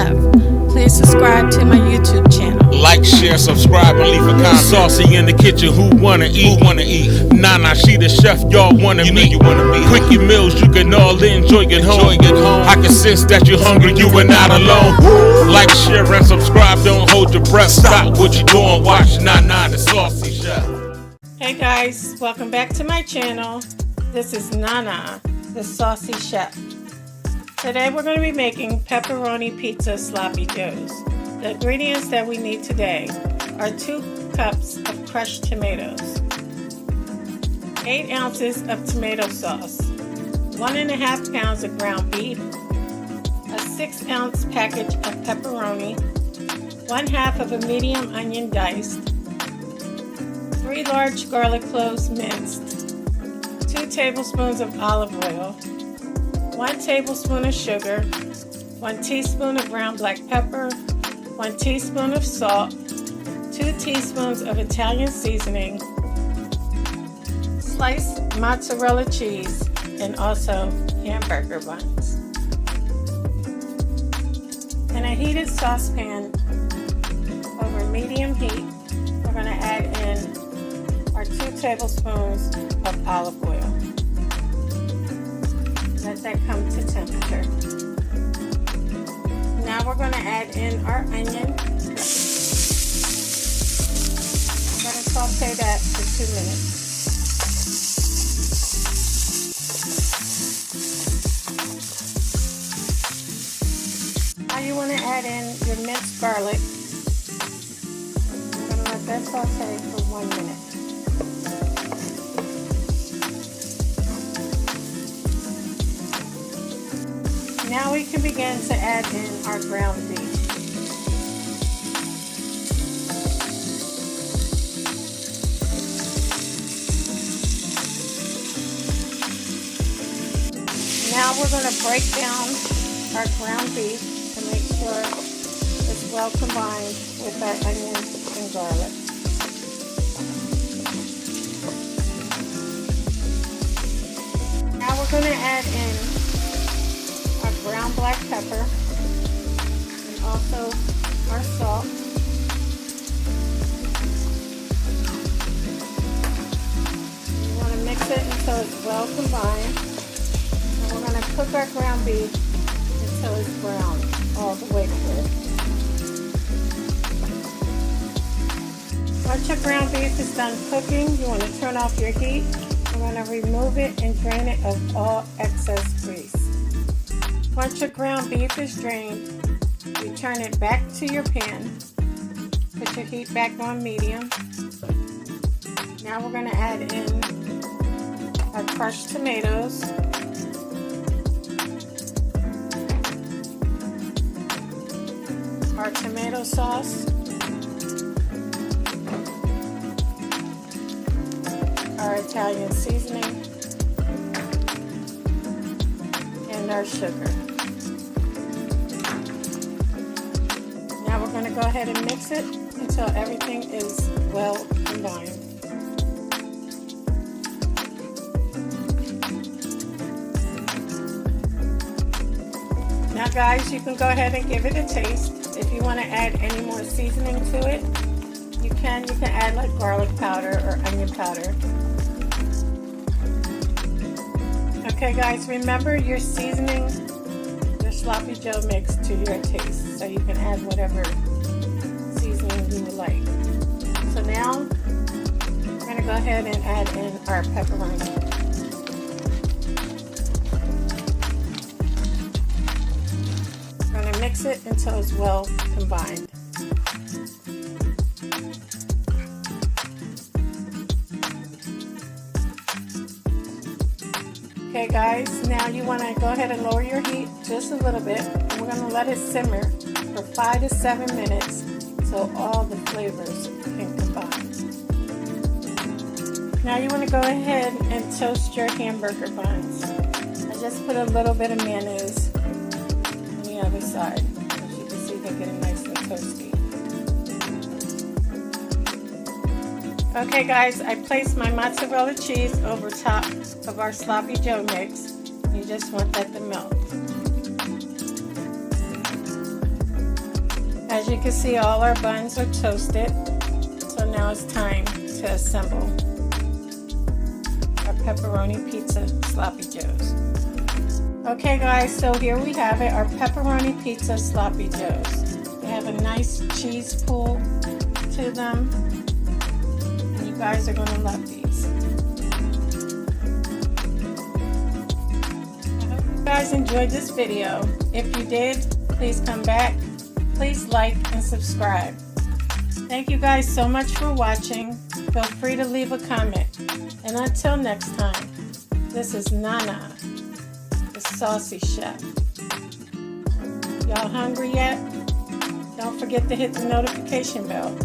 Chef. Please subscribe to my YouTube channel. Like, share, subscribe, and leave a comment. Saucy in the kitchen, who wanna eat? Nana, she the chef, y'all wanna meet. Quickie meals, you can all enjoy at home. I can sense that you're hungry, you are not alone. Like, share, and subscribe, don't hold your breath. Stop what you doing, watch Nana the Saucy Chef. Hey guys, welcome back to my channel. This is Nana the Saucy Chef. Today we're going to be making pepperoni pizza sloppy joes. The ingredients that we need today are 2 cups of crushed tomatoes, 8 ounces of tomato sauce, 1.5 pounds of ground beef, a 6-ounce package of pepperoni, 1/2 of a medium onion diced, 3 large garlic cloves minced, 2 tablespoons of olive oil, 1 tablespoon of sugar, 1 teaspoon of ground black pepper, 1 teaspoon of salt, 2 teaspoons of Italian seasoning, sliced mozzarella cheese, and also hamburger buns. In a heated saucepan over medium heat, we're going to add in our 2 tablespoons of olive oil. Let that come to temperature. Now we're going to add in our onion. I'm going to saute that for 2 minutes. Now you want to add in your minced garlic. I'm going to let that saute for 1 minute. Now we can begin to add in our ground beef. Now we're going to break down our ground beef to make sure it's well combined with our onions and garlic. Now we're going to add in ground black pepper and also our salt. You want to mix it until it's well combined, and we're going to cook our ground beef until it's brown all the way through. Once your ground beef is done cooking, you want to turn off your heat. We're going to remove it and drain it of all excess grease. Once your ground beef is drained, you turn it back to your pan. Put your heat back on medium. Now we're going to add in our crushed tomatoes, our tomato sauce, our Italian seasoning, and our sugar. Now we're going to go ahead and mix it until everything is well combined. Now guys, you can go ahead and give it a taste. If you want to add any more seasoning to it, you can add like garlic powder or onion powder. Okay guys, remember you're seasoning your sloppy joe mix to your taste, so you can add whatever seasoning you would like. So now we're going to go ahead and add in our pepperoni. We're going to mix it until it's well combined. Okay guys, now you want to go ahead and lower your heat just a little bit. And we're going to let it simmer for 5 to 7 minutes so all the flavors can combine. Now you want to go ahead and toast your hamburger buns. I just put a little bit of mayonnaise on the other side. As you can see, they're getting nice and toasty. Okay guys, I placed my mozzarella cheese over top of our sloppy joe mix. You just want that to melt. As you can see, all our buns are toasted. So now it's time to assemble our pepperoni pizza sloppy joes. Okay guys, so here we have it, our pepperoni pizza sloppy joes. They have a nice cheese pull to them. And you guys are gonna love these. I hope you guys enjoyed this video. If you did, please come back. Please like and subscribe. Thank you guys so much for watching. Feel free to leave a comment. And until next time, this is Nana, the Saucy Chef. Y'all hungry yet? Don't forget to hit the notification bell.